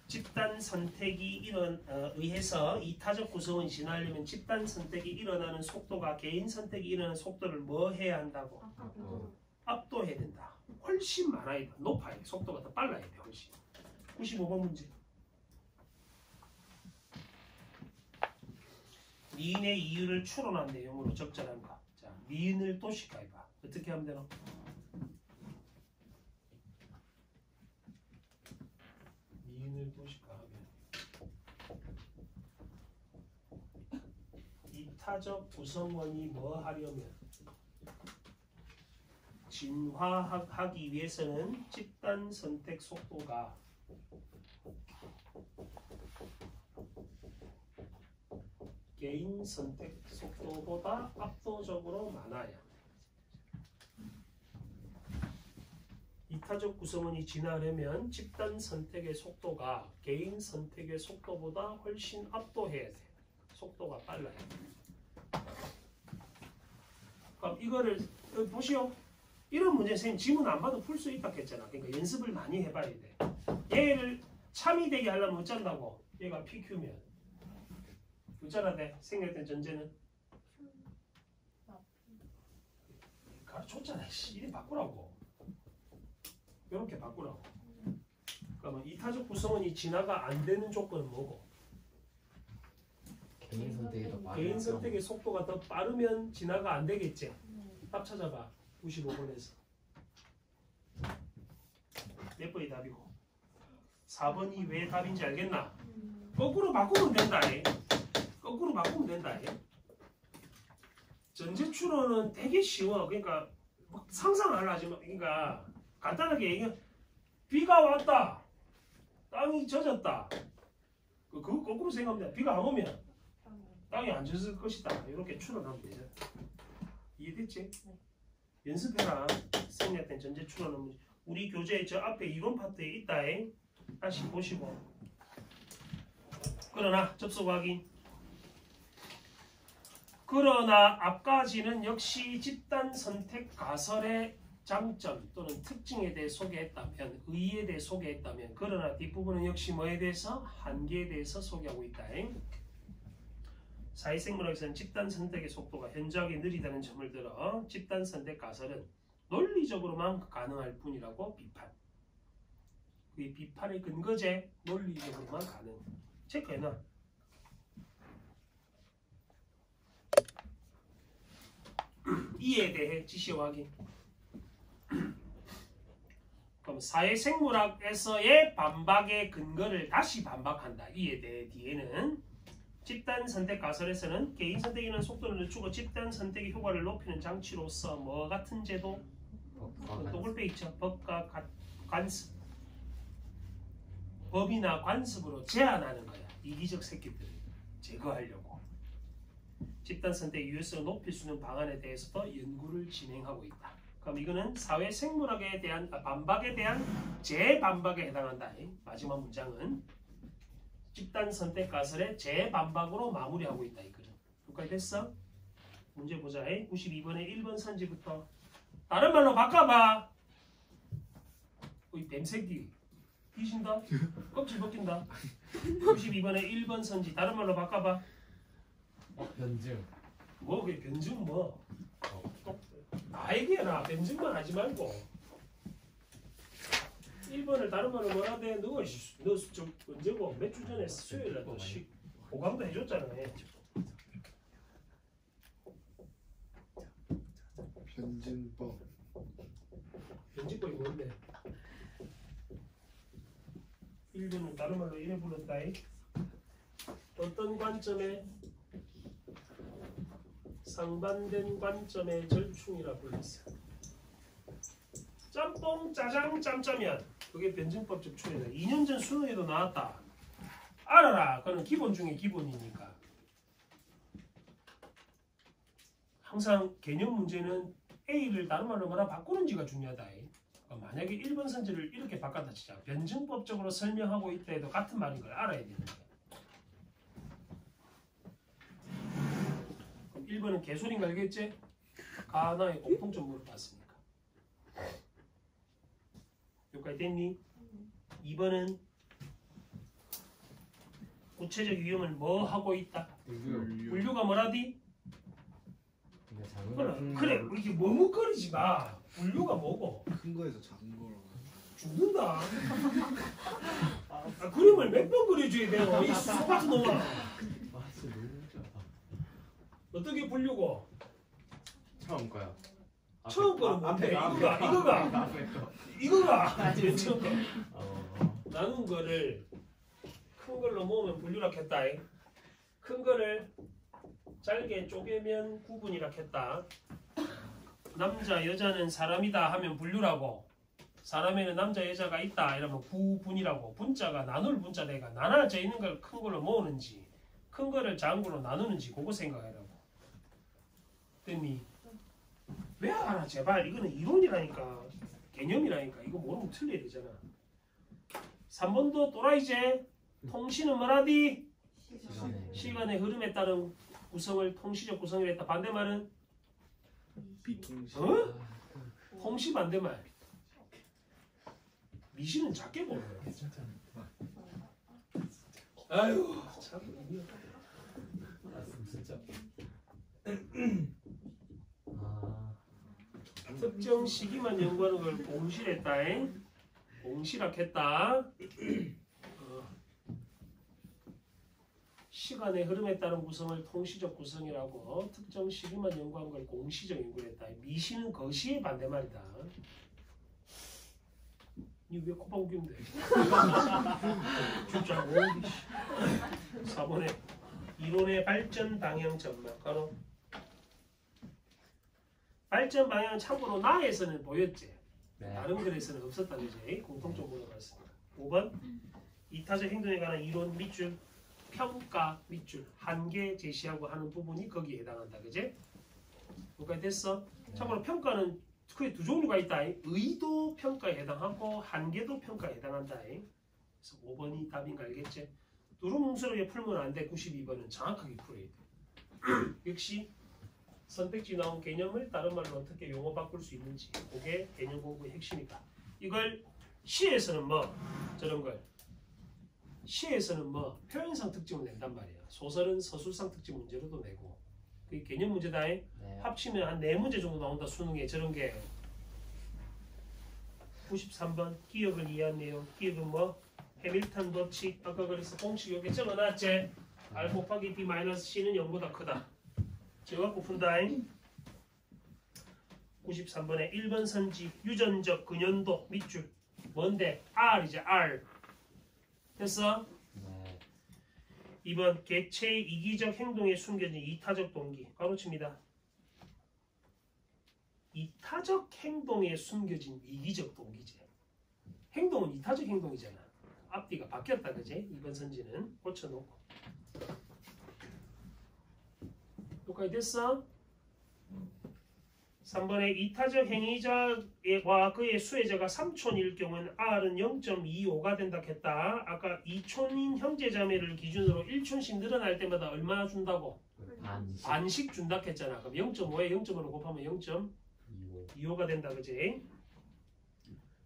S1: 집단 선택이 의해서 이타적 구성원이 진화하려면 집단 선택이 일어나는 속도가 개인 선택이 일어나는 속도를 뭐 해야 한다고? 압도해야 된다. 훨씬 많아야 돼. 높아야 돼. 속도가 더 빨라야 돼. 훨씬. 95번 문제. 미인의 이유를 추론한 내용으로 적절한가? 자, 미인을 도식화해봐. 어떻게 하면 되나? 미인을 도식화하면 이타적 구성원이 뭐 하려면 진화하기 위해서는 집단 선택 속도가 개인 선택 속도보다 압도적으로 많아야. 이타적 구성원이 진화하려면 집단 선택의 속도가 개인 선택의 속도보다 훨씬 압도해야 돼. 속도가 빨라야 돼. 그럼 이거를 보시오. 이런 문제 선생님 지문 안 봐도 풀 수 있다 했잖아. 그러니까 연습을 많이 해봐야 돼. 얘를 참이 되게 하려면 어쩐다고? 얘가 PQ면 어쩌라 돼? 생략된 전제는 가르쳤잖아. 이래 바꾸라고. 이렇게 바꾸라고. 그러면 이타적 구성원이 진화가 안 되는 조건은 뭐고?
S3: 개인 선택이 더 많아요.
S1: 개인 선택의 속도가 더 빠르면 진화가 안 되겠지. 답 찾아봐. 95번에서 몇 번이 답이고 4번이 왜 답인지 알겠나? 거꾸로 바꾸면 된다. 거꾸로 바꾸면 된다. 전제 추론은 되게 쉬워. 그러니까 막 상상을 하지 마. 그러니까 간단하게 얘기해. 비가 왔다. 땅이 젖었다. 그거 거꾸로 생각하면 돼. 비가 안 오면 땅이 안 젖을 것이다. 이렇게 추론하면 되잖아. 이해됐지?
S4: 네.
S1: 연습해라. 생략된 전제 추론은 우리 교재에 저 앞에 이론 파트에 있다. 다시 보시고. 그러나 접속 확인. 그러나 앞까지는 역시 집단 선택 가설의 장점 또는 특징에 대해 소개했다면, 의의에 대해 소개했다면, 그러나 뒷부분은 역시 뭐에 대해서? 한계에 대해서 소개하고 있다. 사회생물학에서는 집단 선택의 속도가 현저하게 느리다는 점을 들어 집단 선택 가설은 논리적으로만 가능할 뿐이라고 비판. 그 비판의 근거제 논리적으로만 가능. 체크해놔. 이에 대해 지시 확인. 그럼 사회생물학에서의 반박의 근거를 다시 반박한다. 이에 대해 뒤에는 집단 선택 가설에서는 개인 선택이라는 속도를 늦추고 집단 선택의 효과를 높이는 장치로서 뭐 같은 제도? 똑을 빼 있죠. 법과 관습. 법이나 관습으로 제한하는 거야. 이기적 새끼들을 제거하려고. 집단 선택의 유효성을 높일 수 있는 방안에 대해서도 연구를 진행하고 있다. 그럼 이거는 사회생물학에 대한 반박에 대한 재반박에 해당한다. 마지막 문장은 집단 선택 가설의 재반박으로 마무리하고 있다 이거는. 여기까지 됐어? 문제 보자. 92번의 1번 선지부터 다른 말로 바꿔봐. 이 뱀새끼 뒤진다? 껍질 벗긴다. 92번의 1번 선지 다른 말로 바꿔봐.
S3: 변증.
S1: 뭐 그게 변증 뭐 나에게 해라. 변증만 하지 말고 1번을 다른 말로 뭐라 돼? 너 언제고? 몇 주 전에 수요일날 또 보강도 해줬잖아.
S5: 변증법.
S1: 변증법이 뭔데? 1번을 다른 말로 이래 불렀다. 어떤 관점에 상반된 관점의 절충이라 불렀어. 짬뽕 짜장 짬짜면 그게 변증법 절충이다. 2년 전 수능에도 나왔다. 알아라. 그건 기본 중에 기본이니까. 항상 개념 문제는 A를 다른 말로 뭐라 바꾸는지가 중요하다. 만약에 1번 선지를 이렇게 바꿨다 치자. 변증법적으로 설명하고 있다 해도 같은 말인 걸 알아야 되는 거야. 1번은 개소리인 거 알겠지? 하나의 공통점 물어봤으니까. 여기까지 됐니? 2번은 구체적 유형을 뭐 하고 있다? 분류가 뭐라디? 그래 이렇게 머뭇거리지 마. 분류가 뭐고?
S5: 큰 거에서 작은 거라고.
S1: 죽는다. 그림을 몇 번 그려줘야 돼요. 이 수소 같은 놈아. 어떻게 분류고?
S3: 처음 거요.
S1: 처음 거는 뭔데? 이거가 맨 처음 거. 나눈 거를 큰 걸로 모으면 분류라 했다. 큰 거를 짧게 쪼개면 구분이라 했다. 남자 여자는 사람이다 하면 분류라고. 사람에는 남자 여자가 있다 이러면 구분이라고. 분자가 나눌 분자대가 나눠져 있는 걸 큰 걸로 모으는지 큰 거를 작은 걸로 나누는지 그거 생각하라고. 됐니? 왜 알아 제발. 이거는 이론이라니까. 개념이라니까. 이거 모르면 틀려야 되잖아. 3번도 또라이제. 통신은 뭐라디? 시간의 흐름에 따른 구성을 통시적 구성이라 했다. 반대말은?
S5: 비통시.
S1: 어? 통시 반대말. 미시는 작게 보는 거야. 아유 참.
S3: 진짜.
S1: 특정 시기만 연구하는 걸 공시했다. 공시락했다. 시간의 흐름에 따른 구성을 통시적 구성이라고. 특정 시기만 연구한 걸 공시적 연구했다. 미시는 거시의 반대말이다. 니 왜 코방 웃기면 돼? 진짜 뭐 4번에 이론의 발전 방향 전망. 바로 발전 방향은 참고로 나에서는 보였지.
S3: 네.
S1: 다른 글에서는 없었다. 그지? 공통점 물어봤습니다. 5번 이타적 행동에 관한 이론 밑줄 평가 밑줄 한계 제시하고 하는 부분이 거기에 해당한다. 그지? 여기까지 됐어? 참고로 평가는 크게 두 종류가 있다. 의도 평가에 해당하고 한계도 평가에 해당한다. 그래서 5번이 답인 거 알겠지? 두루뭉술하게 풀면 안 돼. 92번은 정확하게 풀어야 돼. 역시 선택지 나온 개념을 다른 말로 어떻게 용어 바꿀 수 있는지 그게 개념 공부의 핵심이다. 이걸 시에서는 뭐 저런 걸 시에서는 뭐 표현상 특징을 낸단 말이야. 소설은 서술상 특징 문제로도 내고 그게 개념 문제다.
S3: 네.
S1: 합치면 한 4문제 정도 나온다. 수능에 저런 게. 93번 기억을 이해한 내용. 기억은 뭐? 해밀턴 법칙 아까 그래서 공식 여기 적어놨지. R 곱하기 B 마이너스 C는 0보다 크다. 적어갖고 푼다. 93번에 1번 선지 유전적 근연도 밑줄 뭔데? R이지 R. 됐어?
S3: 네.
S1: 2번 개체의 이기적 행동에 숨겨진 이타적 동기 가로칩니다. 이타적 행동에 숨겨진 이기적 동기제. 행동은 이타적 행동이잖아. 앞뒤가 바뀌었다. 그지? 2번 선지는 고쳐놓고. 여기까지 됐어? 3번에 이타적 행위자와 그의 수혜자가 3촌일 경우는 R은 0.25가 된다 했다. 아까 2촌인 형제자매를 기준으로 1촌씩 늘어날 때마다 얼마나 준다고?
S3: 반씩.
S1: 반씩 준다 했잖아. 그럼 0.5에 0.5를 곱하면 0.25가 된다. 그지?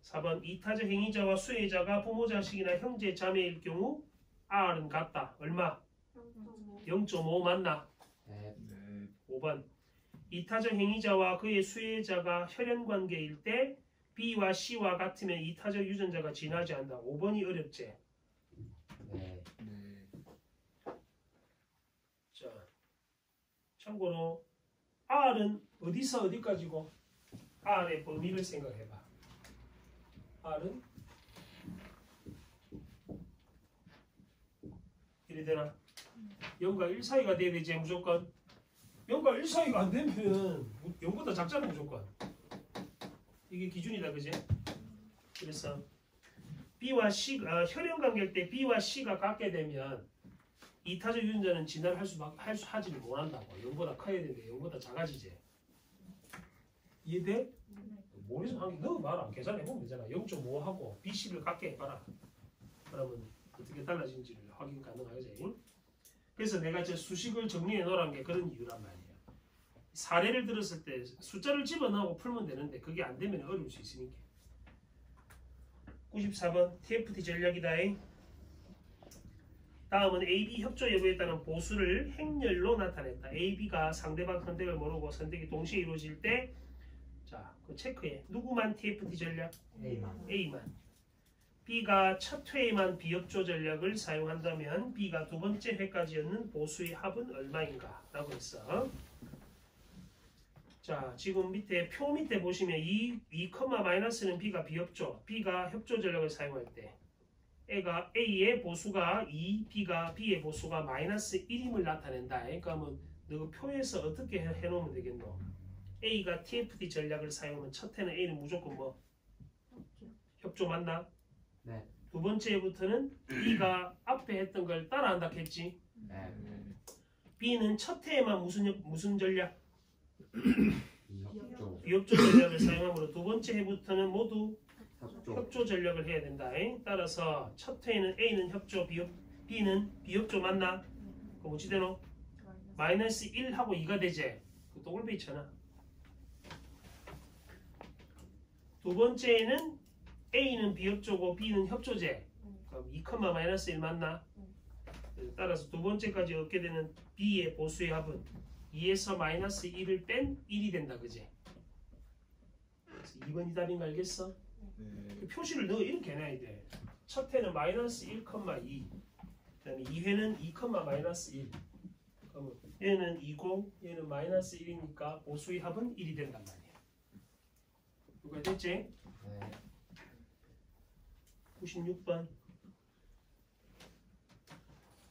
S1: 4번 이타적 행위자와 수혜자가 부모 자식이나 형제 자매일 경우 R은 같다. 얼마? 0.5 맞나?
S3: 네.
S5: 네.
S1: 5번 이타적 행위자와 그의 수혜자가 혈연관계일 때 B와 C와 같으면 이타적 유전자가 진하지 않는다. 5번이 어렵지?
S3: 네.
S5: 네.
S1: 자, 참고로 R은 어디서 어디까지고? R의 범위를 생각해봐. R은 이래 되나? 0과 1 사이가 돼야 되지 무조건. 0과 1 사이가 안 되면 0보다 작잖아 무조건. 이게 기준이다 그지? 그래서 B와 C가 혈연 관계일 때 B와 C가 같게 되면 이타적 유전자는 진화를 하지를 못한다고. 0보다 커야 되는데 0보다 작아지지. 이해돼? 머리에서 한 개 넣어봐라. 계산해보면 되잖아. 0.5하고 BC를 같게 해봐라. 그러면 어떻게 달라진지를 확인 가능하지. 그래서 내가 저 수식을 정리해 놓으란 게 그런 이유란 말이에요. 사례를 들었을 때 숫자를 집어넣고 풀면 되는데 그게 안 되면 어려울 수 있으니까. 94번 TFT 전략이다. 다음은 AB 협조 여부에 따른 보수를 행렬로 나타냈다. AB가 상대방 선택을 모르고 선택이 동시에 이루어질 때 자, 그 체크해. 누구만 TFT 전략? A만. B가 첫 회에만 비협조 전략을 사용한다면 B가 두 번째 회까지 였는 보수의 합은 얼마인가? 라고 했어. 자, 지금 밑에 표 밑에 보시면 2, 마이너스는 B가 비협조, B가 협조 전략을 사용할 때 A의 보수가 2, B의 보수가 마이너스 1임을 나타낸다. 그러니까 뭐 너 표에서 어떻게 해놓으면 되겠노? A가 TFT 전략을 사용하면 첫 해는 A는 무조건 뭐? 협조 맞나?
S3: 네.
S1: 두 번째부터는 B가 앞에 했던 걸 따라한다 했지.
S3: 네.
S1: B는 첫 해에만 무슨 전략?
S3: 협조.
S1: 비협조 전략을 사용하므로 두 번째 해부터는 모두
S3: 협조.
S1: 협조 전략을 해야 된다. 따라서 첫 해에는 A는 협조, B는 비협조 맞나? 그럼 어찌 되노? 마이너스 1하고 2가 되지? 그 동글배 있잖아. 두 번째에는 A는 비협조고 B는 협조제. 그럼 2, 마이너스 1 맞나? 따라서 두 번째까지 얻게 되는 B의 보수의 합은 2에서 마이너스 1을 뺀 1이 된다. 그지? 그래서 2번이 답인 거 알겠어?
S5: 네.
S1: 그 표시를 넣어 이렇게 해놔야 돼. 첫 회는 마이너스 1, 2. 그 다음에 2회는 2, 마이너스 1. 그러면 얘는 2고 얘는 마이너스 1이니까 보수의 합은 1이 된단 말이야. 누가 됐지?
S3: 네.
S1: 96번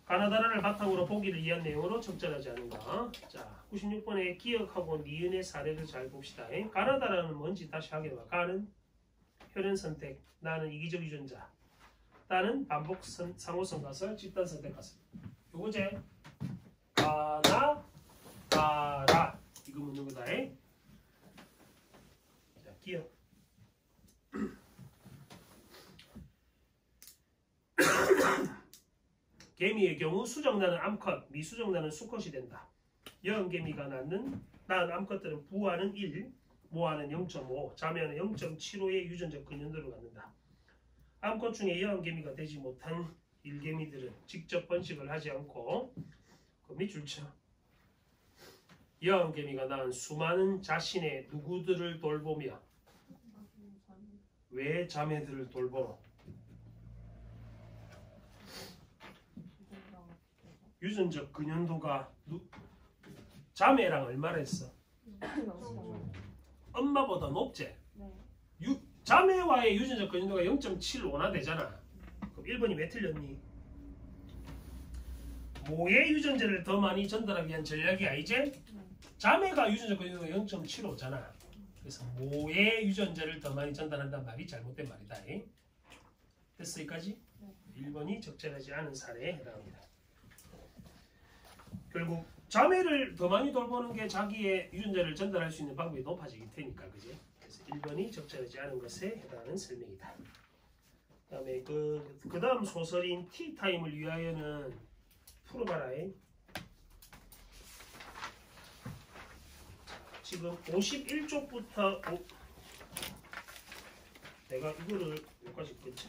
S1: 가나다라를 바탕으로 보기를 이해한 내용으로 적절하지 않은 거. 자, 96번에 기억하고 니은의 사례를 잘 봅시다. 가나다라는 뭔지 다시 확인해봐. 가는 혈연 선택, 나는 이기적 유전자, 따는 반복 상호성 가설, 집단 선택 가설. 요거제 가나다라 이거 묻는 거다. 자, 기억. 개미의 경우 수정란은 암컷, 미수정란은 수컷이 된다. 여왕개미가 낳은 암컷들은 부화는 1, 모화는 0.5, 자매는 0.75의 유전적 근연도를 갖는다. 암컷 중에 여왕개미가 되지 못한 일개미들은 직접 번식을 하지 않고 그 밑줄 쳐. 여왕개미가 낳은 수많은 자신의 누구들을 돌보며 왜 자매들을 돌보노? 유전적 근연도가 자매랑 얼마나 했어? 엄마보다 높지? 자매와의 유전적 근연도가 0.75나 되잖아. 그럼 1번이 왜 틀렸니? 모의 유전자를 더 많이 전달하기 위한 전략이 아니지? 자매가 유전적 근연도가 0.75잖아. 그래서 모의 유전자를 더 많이 전달한다는 말이 잘못된 말이다. 됐어 여기까지? 1번이 적절하지 않은 사례에 해당합니다. 결국 자매를 더 많이 돌보는 게 자기의 유전자를 전달할 수 있는 방법이 높아지기 테니까, 그지? 그래서 1번이 적절하지 않은 것에 해당하는 설명이다. 그다음에 그 다음 소설인 티타임을 위하여는 풀어봐라잉. 지금 51쪽부터 내가 이거를 여기까지 끊지.